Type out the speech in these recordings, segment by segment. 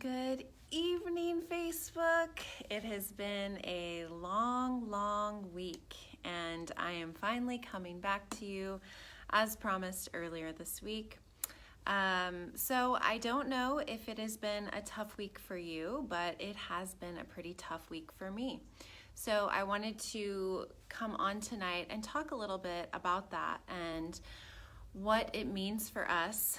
Good evening, Facebook. It has been a long week, and I am finally coming back to you as promised earlier this week. So I don't know if it has been a tough week for you, but it has been a pretty tough week for me. So I wanted to come on tonight and talk a little bit about that and what it means for us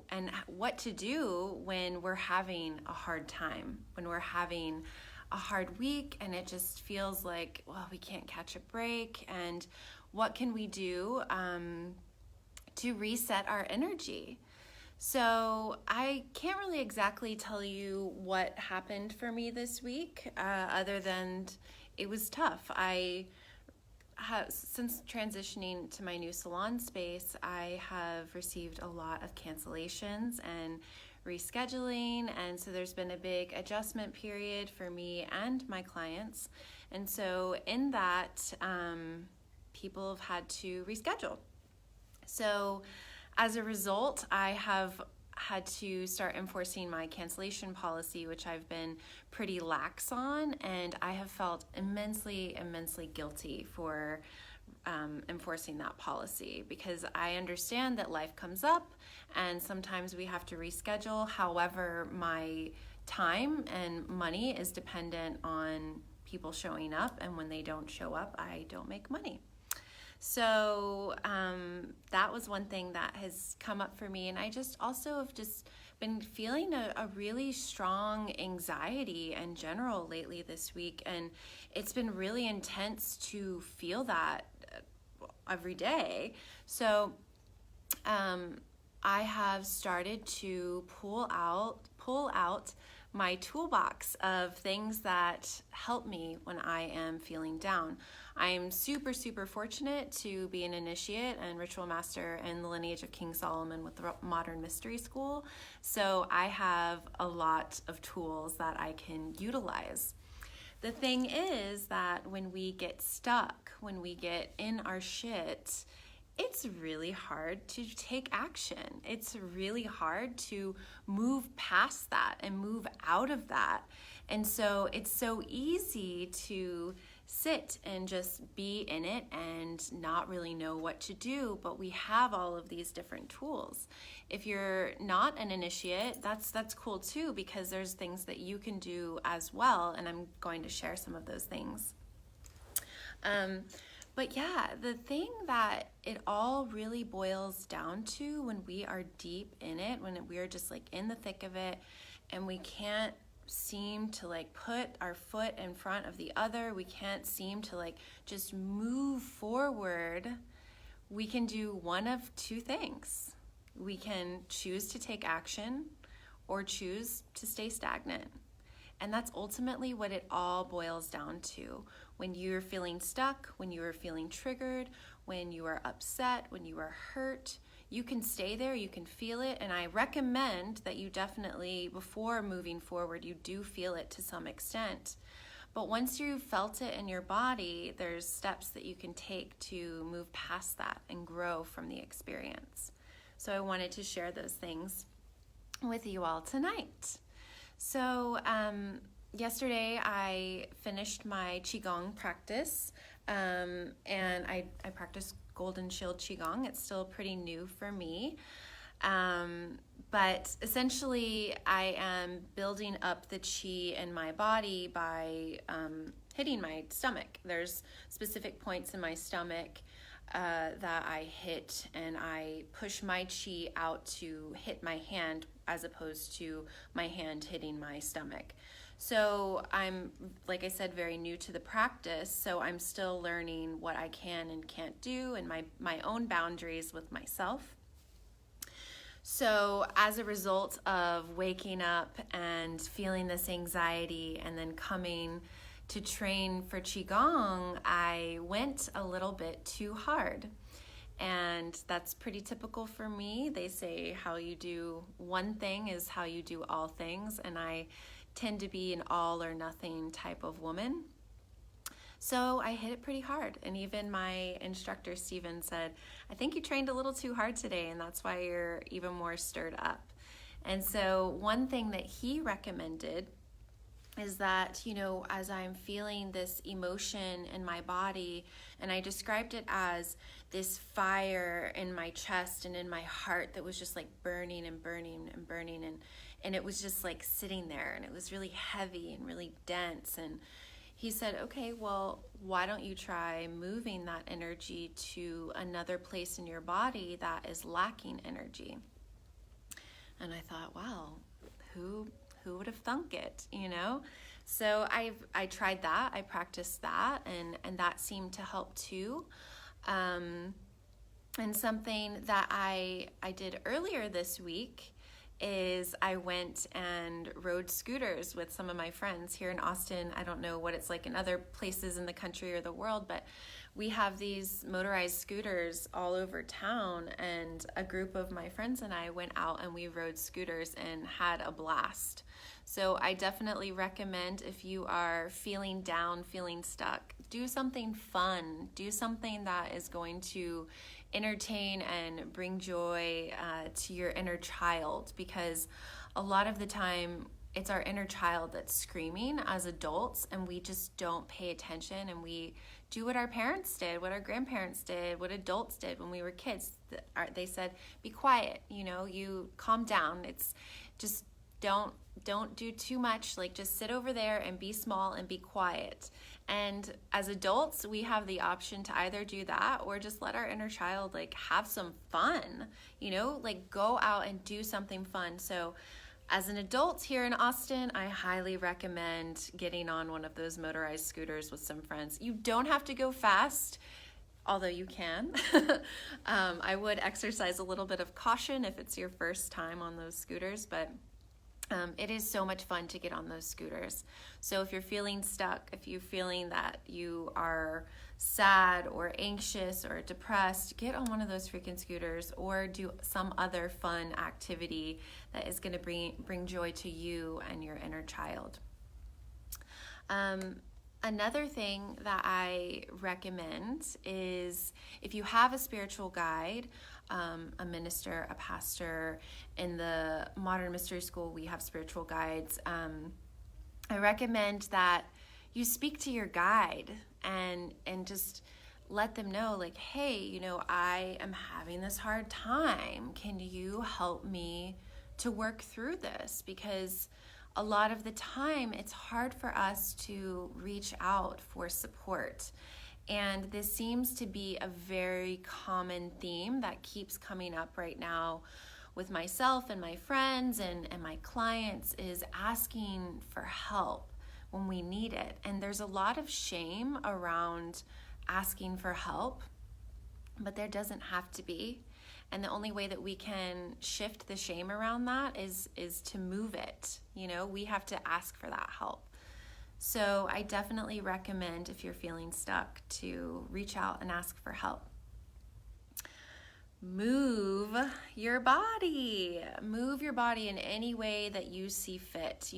and what to do when we're having a hard time, when we're having a hard week and it just feels like, well, we can't catch a break, and what can we do to reset our energy. So I can't really exactly tell you what happened for me this week, other than it was tough. Since transitioning to my new salon space, I have received a lot of cancellations and rescheduling, and so there's been a big adjustment period for me and my clients. And so in that, people have had to reschedule. So as a result, I have had to start enforcing my cancellation policy, which I've been pretty lax on, and I have felt immensely guilty for enforcing that policy, because I understand that life comes up and sometimes we have to reschedule. However, my time and money is dependent on people showing up, and when they don't show up, I don't make money. So that was one thing that has come up for me. And I just also have just been feeling a really strong anxiety in general lately this week. And it's been really intense to feel that every day. So I have started to pull out my toolbox of things that help me when I am feeling down. I'm super fortunate to be an initiate and ritual master in the lineage of King Solomon with the Modern Mystery School. So I have a lot of tools that I can utilize. The thing is that when we get stuck, when we get in our shit, it's really hard to take action. It's really hard to move past that and move out of that. And so it's so easy to sit and just be in it and not really know what to do, but we have all of these different tools. If you're not an initiate, that's cool too, because there's things that you can do as well, and I'm going to share some of those things. But yeah, the thing that it all really boils down to when we are deep in it, when we are just like in the thick of it, and we can't seem to like put our foot in front of the other, we can't seem to like just move forward, we can do one of two things. We can choose to take action or choose to stay stagnant. And that's ultimately what it all boils down to. When you're feeling stuck, when you are feeling triggered, when you are upset, when you are hurt, you can stay there, you can feel it. And I recommend that you definitely, before moving forward, you do feel it to some extent. But once you've felt it in your body, there's steps that you can take to move past that and grow from the experience. So I wanted to share those things with you all tonight. So yesterday I finished my Qigong practice, and I practice Golden Shield Qigong. It's still pretty new for me, but essentially I am building up the Qi in my body by hitting my stomach. There's specific points in my stomach that I hit, and I push my Qi out to hit my hand as opposed to my hand hitting my stomach. So I'm, like I said, very new to the practice, so I'm still learning what I can and can't do and my own boundaries with myself. So as a result of waking up and feeling this anxiety and then coming to train for Qigong, I went a little bit too hard. And that's pretty typical for me. They say how you do one thing is how you do all things, and I tend to be an all or nothing type of woman. So I hit it pretty hard, and even my instructor Steven said, I think you trained a little too hard today, and that's why you're even more stirred up. And so one thing that he recommended is that, as I'm feeling this emotion in my body, and I described it as this fire in my chest and in my heart that was just like burning and burning and burning, and it was just like sitting there, and it was really heavy and really dense. And he said, okay, well, why don't you try moving that energy to another place in your body that is lacking energy? And I thought, wow, who would have thunk it, So I tried that, I practiced that, and that seemed to help too. And something that I did earlier this week is I went and rode scooters with some of my friends here in Austin. I don't know what it's like in other places in the country or the world, but we have these motorized scooters all over town, and a group of my friends and I went out and we rode scooters and had a blast. So I definitely recommend, if you are feeling down, feeling stuck, do something fun. Do something that is going to entertain and bring joy to your inner child, because a lot of the time it's our inner child that's screaming as adults, and we just don't pay attention, and we do what our parents did, what our grandparents did, what adults did when we were kids. They said, be quiet, you calm down. It's just don't do too much, like just sit over there and be small and be quiet. And as adults, we have the option to either do that or just let our inner child like have some fun, like go out and do something fun. So as an adult here in Austin, I highly recommend getting on one of those motorized scooters with some friends. You don't have to go fast, although you can. I would exercise a little bit of caution if it's your first time on those scooters, but it is so much fun to get on those scooters. So if you're feeling stuck, if you're feeling that you are sad or anxious or depressed, get on one of those freaking scooters, or do some other fun activity that is going to bring joy to you and your inner child. Another thing that I recommend is, if you have a spiritual guide, a minister, a pastor. In the Modern Mystery School, we have spiritual guides. I recommend that you speak to your guide and just let them know, like, hey, I am having this hard time. Can you help me to work through this? Because a lot of the time it's hard for us to reach out for support. And this seems to be a very common theme that keeps coming up right now with myself and my friends and my clients, is asking for help when we need it. And there's a lot of shame around asking for help, but there doesn't have to be. And the only way that we can shift the shame around that is to move it. We have to ask for that help. So I definitely recommend, if you're feeling stuck, to reach out and ask for help. Move your body. Move your body in any way that you see fit.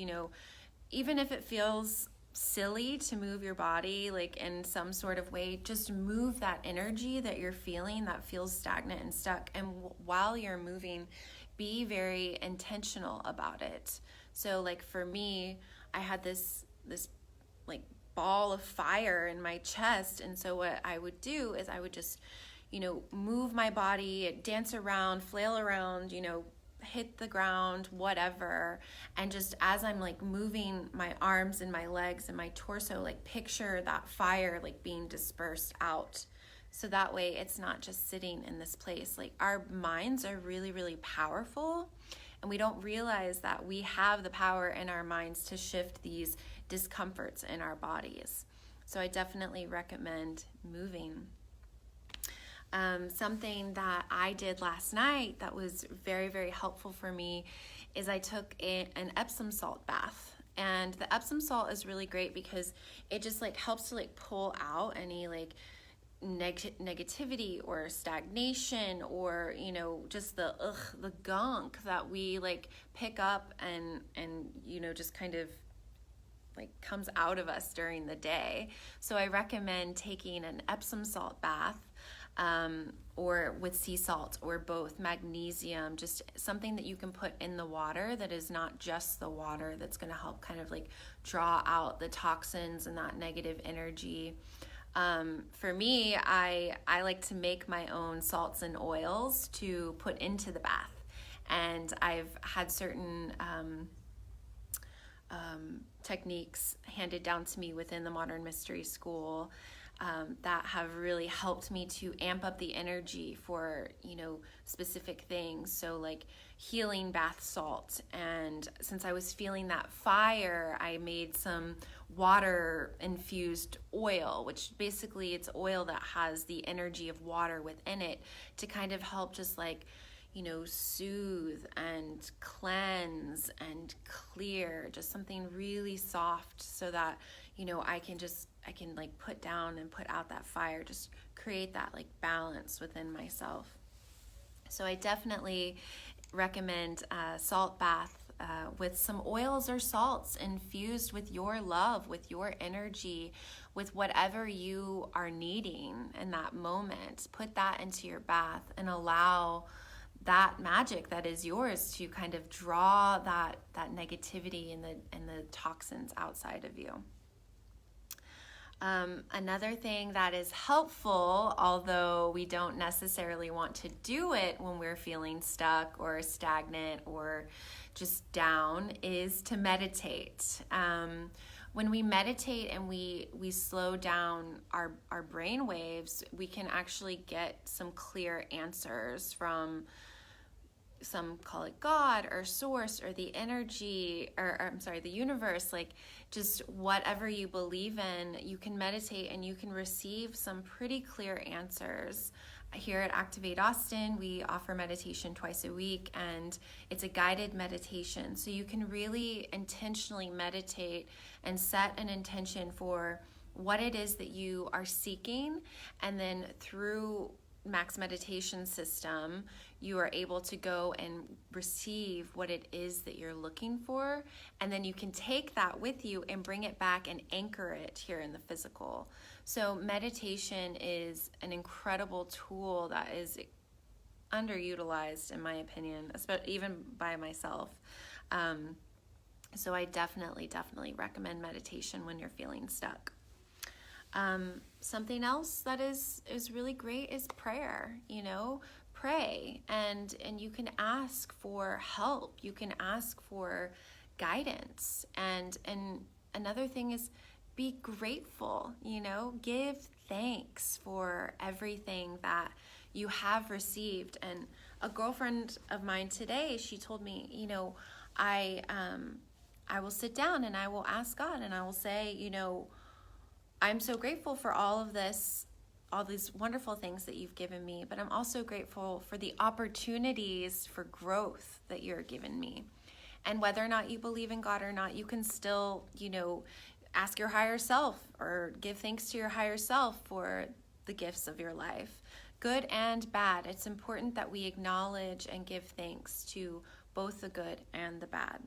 Even if it feels silly to move your body, like in some sort of way, just move that energy that you're feeling that feels stagnant and stuck. And while you're moving, be very intentional about it. So like for me, I had this like ball of fire in my chest. And so what I would do is I would just, move my body, dance around, flail around, hit the ground, whatever. And just as I'm like moving my arms and my legs and my torso, like picture that fire like being dispersed out. So that way it's not just sitting in this place. Like our minds are really, really powerful. And we don't realize that we have the power in our minds to shift these discomforts in our bodies. So I definitely recommend moving. Something that I did last night that was very, very helpful for me is I took an Epsom salt bath. And the Epsom salt is really great because it just like helps to like pull out any like negativity or stagnation or just the gunk that we like pick up and just kind of like comes out of us during the day. So I recommend taking an Epsom salt bath. or with sea salt or both, magnesium, just something that you can put in the water that is not just the water, that's going to help kind of like draw out the toxins and that negative energy. For me, I like to make my own salts and oils to put into the bath. And I've had certain techniques handed down to me within the Modern Mystery School that have really helped me to amp up the energy for, specific things. So like healing bath salt. And since I was feeling that fire, I made some water infused oil, which basically it's oil that has the energy of water within it to kind of help just like, soothe and cleanse and clear, just something really soft so that, I can like put down and put out that fire, just create that like balance within myself. So I definitely recommend a salt bath with some oils or salts infused with your love, with your energy, with whatever you are needing in that moment. Put that into your bath and allow that magic that is yours to kind of draw that negativity and the toxins outside of you. Another thing that is helpful, although we don't necessarily want to do it when we're feeling stuck or stagnant or just down, is to meditate. When we meditate and we slow down our brain waves, we can actually get some clear answers from, some call it God or source or the energy, or the universe, like just whatever you believe in. You can meditate and you can receive some pretty clear answers. Here at Activate Austin, we offer meditation twice a week, and it's a guided meditation. So you can really intentionally meditate and set an intention for what it is that you are seeking, and then through Max Meditation System, you are able to go and receive what it is that you're looking for, and then you can take that with you and bring it back and anchor it here in the physical. So meditation is an incredible tool that is underutilized, in my opinion, even by myself. So I definitely recommend meditation when you're feeling stuck. Something else that is really great is prayer. Pray and you can ask for help. You can ask for guidance. And another thing is be grateful. Give thanks for everything that you have received. And a girlfriend of mine today, she told me, I will sit down and I will ask God and I will say, I'm so grateful for all of this, all these wonderful things that you've given me, but I'm also grateful for the opportunities for growth that you're giving me. And whether or not you believe in God or not, you can still, ask your higher self or give thanks to your higher self for the gifts of your life, good and bad. It's important that we acknowledge and give thanks to both the good and the bad.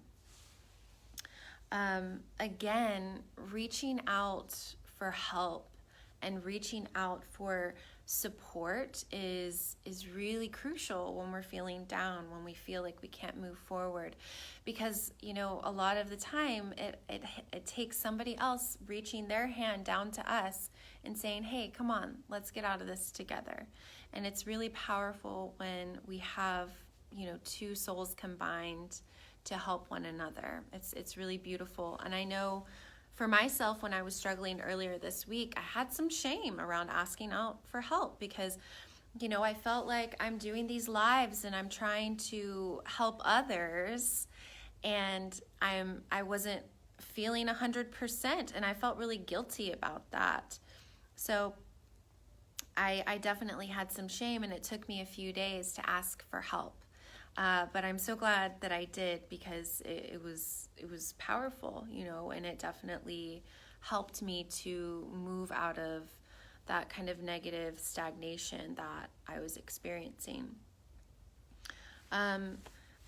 Again, reaching out for help and reaching out for support is really crucial when we're feeling down, when we feel like we can't move forward, because a lot of the time it takes somebody else reaching their hand down to us and saying, hey, come on, let's get out of this together. And it's really powerful when we have two souls combined to help one another. It's really beautiful. And I know for myself, when I was struggling earlier this week, I had some shame around asking out for help because, I felt like I'm doing these lives and I'm trying to help others, and I wasn't feeling 100%, and I felt really guilty about that. So I definitely had some shame, and it took me a few days to ask for help. But I'm so glad that I did, because it was powerful, and it definitely helped me to move out of that kind of negative stagnation that I was experiencing.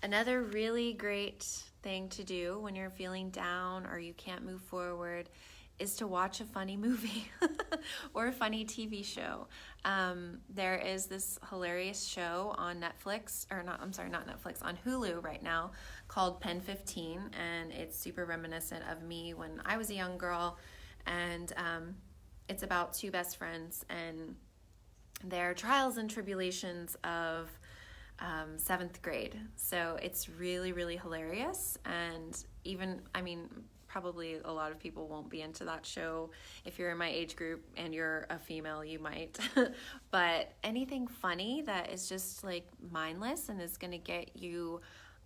Another really great thing to do when you're feeling down or you can't move forward is to watch a funny movie or a funny TV show. There is this hilarious show on Netflix, or not, I'm sorry, not Netflix, on Hulu right now called Pen 15, and it's super reminiscent of me when I was a young girl, and it's about two best friends and their trials and tribulations of seventh grade. So it's really, really hilarious. And even, I mean, probably a lot of people won't be into that show. If you're in my age group and you're a female, you might. But anything funny that is just like mindless and is going to get you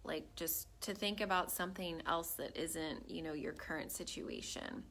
like just to think about something else that isn't, you know, your current situation.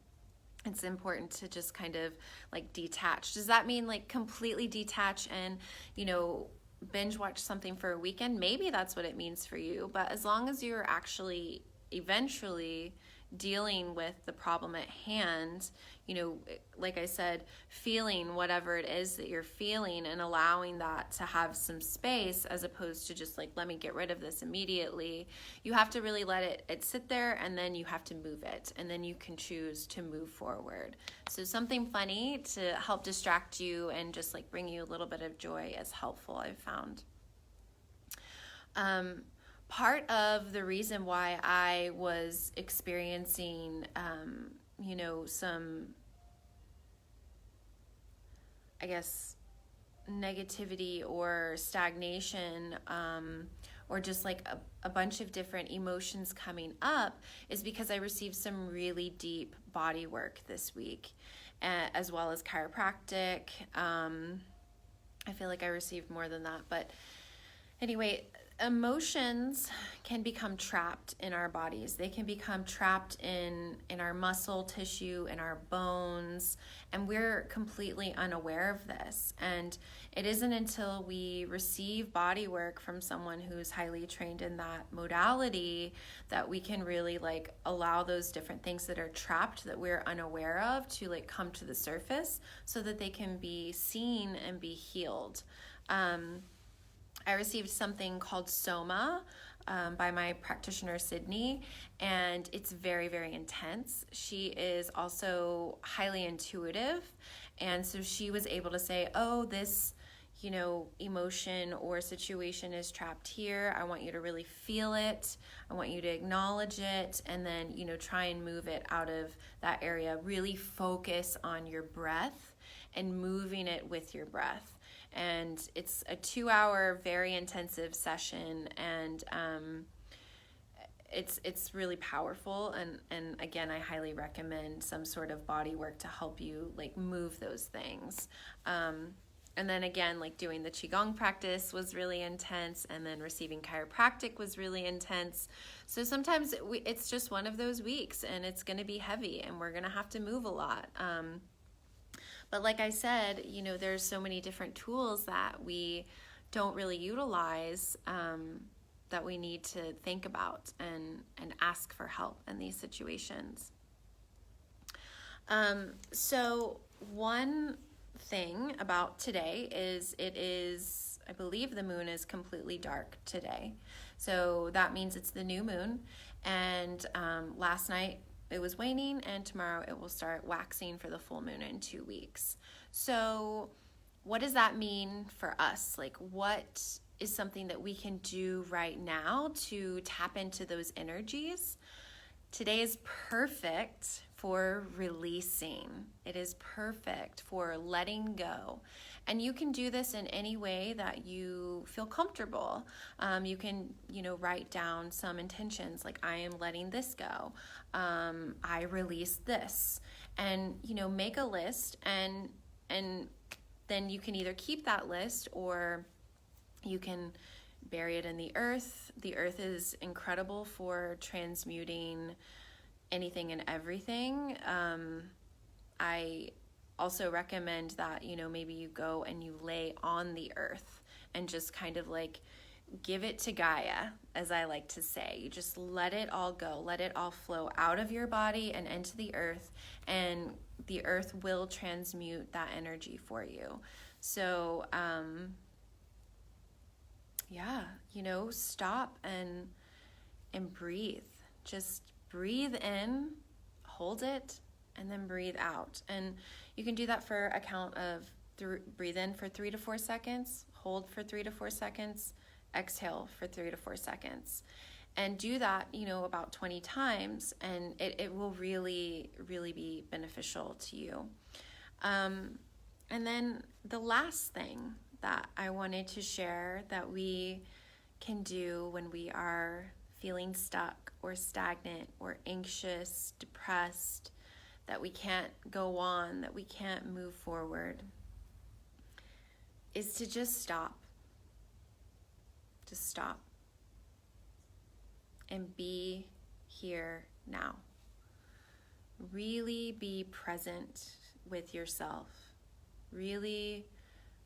It's important to just kind of like detach. Does that mean like completely detach and, you know, binge watch something for a weekend? Maybe that's what it means for you. But as long as you're actually eventually dealing with the problem at hand, you know, like I said, feeling whatever it is that you're feeling and allowing that to have some space, as opposed to just like, let me get rid of this immediately. You have to really let it sit there, and then you have to move it, and then you can choose to move forward. So something funny to help distract you and just like bring you a little bit of joy is helpful, I've found. Part of the reason why I was experiencing, you know, some, I guess, negativity or stagnation, or just like a bunch of different emotions coming up, is because I received some really deep body work this week, as well as chiropractic. I feel like I received more than that, but anyway, emotions can become trapped in our bodies. They can become trapped in our muscle tissue, in our bones, and we're completely unaware of this. And it isn't until we receive body work from someone who's highly trained in that modality that we can really like allow those different things that are trapped, that we're unaware of, to like come to the surface so that they can be seen and be healed. I received something called Soma by my practitioner, Sydney, and it's very, very intense. She is also highly intuitive, and so she was able to say, oh, this, you know, emotion or situation is trapped here. I want you to really feel it. I want you to acknowledge it, and then, you know, try and move it out of that area. Really focus on your breath and moving it with your breath. And it's a 2-hour, very intensive session, and it's really powerful. And again, I highly recommend some sort of body work to help you like move those things. And then again, like doing the Qigong practice was really intense, and then receiving chiropractic was really intense. So sometimes it's just one of those weeks, and it's going to be heavy, and we're going to have to move a lot. But like I said, you know, there's so many different tools that we don't really utilize, that we need to think about and ask for help in these situations. So one thing about today is I believe the moon is completely dark today. So that means it's the new moon. And last night it was waning, and tomorrow it will start waxing for the full moon in 2 weeks. So what does that mean for us? Like, what is something that we can do right now to tap into those energies? Today is perfect for releasing. It is perfect for letting go. And you can do this in any way that you feel comfortable. You can, you know, write down some intentions, like I am letting this go. I release this, and, you know, make a list, and then you can either keep that list, or you can bury it in the earth. The earth is incredible for transmuting anything and everything. I also recommend that, you know, maybe you go and you lay on the earth and just kind of like give it to Gaia, as I like to say. You just let it all go, let it all flow out of your body and into the earth, and the earth will transmute that energy for you. So, yeah, you know, stop and breathe. Just breathe in, hold it, and then breathe out. And you can do that for a count of breathe in for 3 to 4 seconds, hold for 3 to 4 seconds, exhale for 3 to 4 seconds. And do that, about 20 times, and it will really, really be beneficial to you. And then the last thing that I wanted to share that we can do when we are feeling stuck or stagnant or anxious, depressed, that we can't go on, that we can't move forward, is to just stop. Just stop. And be here now. Really be present with yourself. Really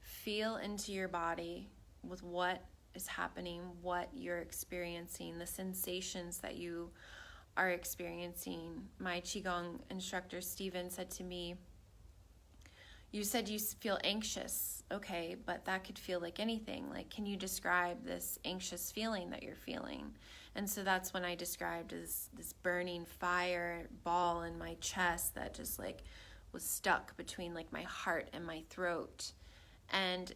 feel into your body with what is happening, what you're experiencing, the sensations that you are experiencing. My Qigong instructor, Steven, said to me, you said you feel anxious. Okay, but that could feel like anything. Like, can you describe this anxious feeling that you're feeling? And so that's when I described this burning fire ball in my chest that just like was stuck between like my heart and my throat. And,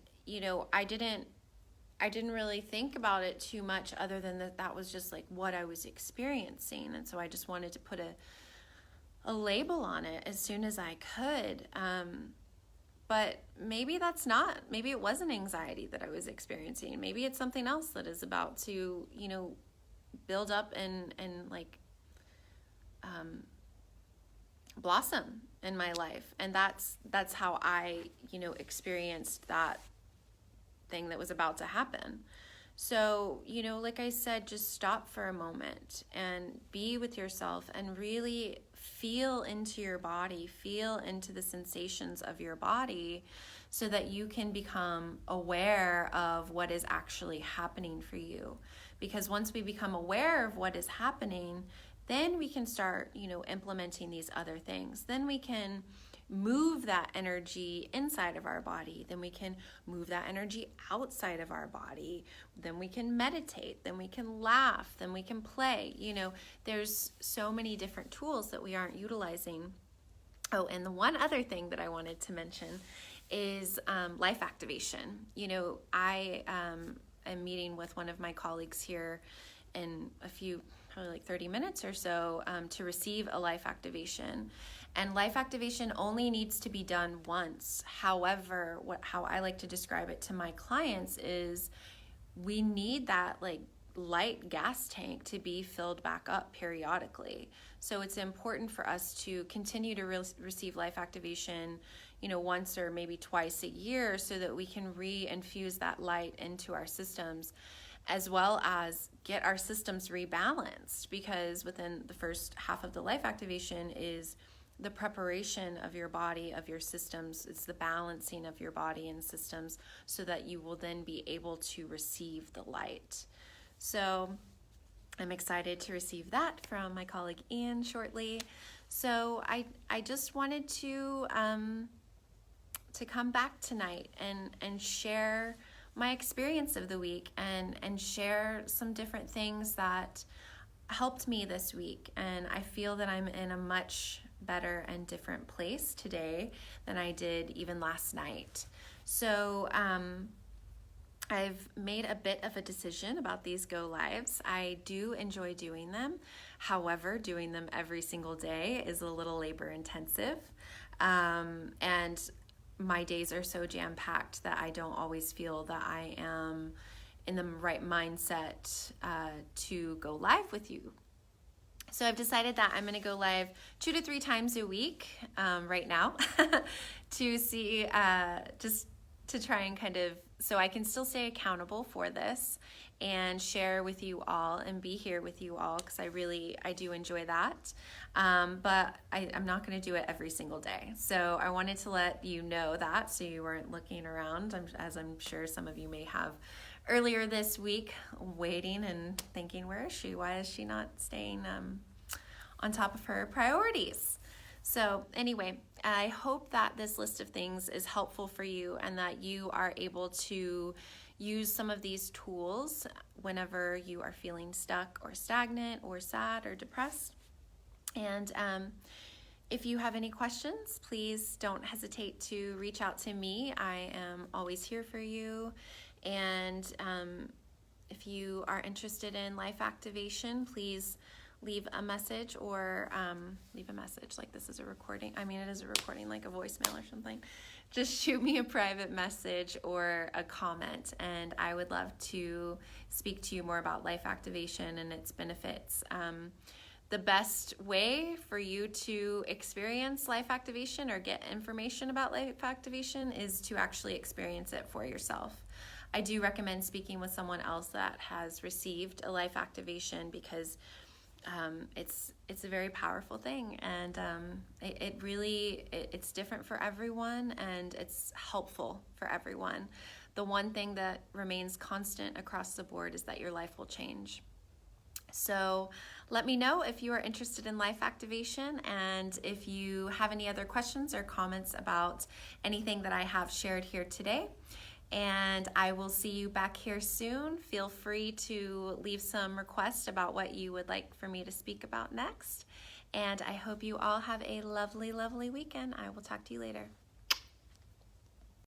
I didn't really think about it too much other than that was just like what I was experiencing. And so I just wanted to put a label on it as soon as I could. But maybe maybe it wasn't anxiety that I was experiencing. Maybe it's something else that is about to, build up and blossom in my life. And that's how I, experienced that thing that was about to happen. So, like I said, just stop for a moment and be with yourself and really feel into your body, feel into the sensations of your body so that you can become aware of what is actually happening for you. Because once we become aware of what is happening, then we can start, implementing these other things. Then we can move that energy inside of our body. Then we can move that energy outside of our body. Then we can meditate. Then we can laugh. Then we can play. There's so many different tools that we aren't utilizing. Oh, and the one other thing that I wanted to mention is life activation. I am meeting with one of my colleagues here in probably like 30 minutes or so, to receive a life activation. And life activation only needs to be done once. However, how I like to describe it to my clients is we need that like light gas tank to be filled back up periodically. So it's important for us to continue to receive life activation, once or maybe twice a year so that we can re-infuse that light into our systems, as well as get our systems rebalanced, because within the first half of the life activation is the preparation of your body, of your systems. It's the balancing of your body and systems so that you will then be able to receive the light. So I'm excited to receive that from my colleague Ian shortly. So I just wanted to come back tonight and share my experience of the week and share some different things that helped me this week. And I feel that I'm in a much better and different place today than I did even last night. So I've made a bit of a decision about these go lives. I do enjoy doing them. However, doing them every single day is a little labor intensive. And my days are so jam-packed that I don't always feel that I am in the right mindset to go live with you. So I've decided that I'm going to go live 2 to 3 times a week right now to see, just to try and kind of, so I can still stay accountable for this and share with you all and be here with you all, because I do enjoy that. But I'm not going to do it every single day. So I wanted to let you know that so you weren't looking around, as I'm sure some of you may have earlier this week, waiting and thinking, where is she? Why is she not staying on top of her priorities? So anyway, I hope that this list of things is helpful for you and that you are able to use some of these tools whenever you are feeling stuck or stagnant or sad or depressed. And If you have any questions, please don't hesitate to reach out to me. I am always here for you. And if you are interested in life activation, please leave a message or leave a message like this is a recording. I mean, it is a recording, like a voicemail or something. Just shoot me a private message or a comment, and I would love to speak to you more about life activation and its benefits. The best way for you to experience life activation or get information about life activation is to actually experience it for yourself. I do recommend speaking with someone else that has received a life activation because it's a very powerful thing, and it's different for everyone, and it's helpful for everyone. The one thing that remains constant across the board is that your life will change. So let me know if you are interested in life activation, and if you have any other questions or comments about anything that I have shared here today. And I will see you back here soon. Feel free to leave some requests about what you would like for me to speak about next. And I hope you all have a lovely, lovely weekend. I will talk to you later.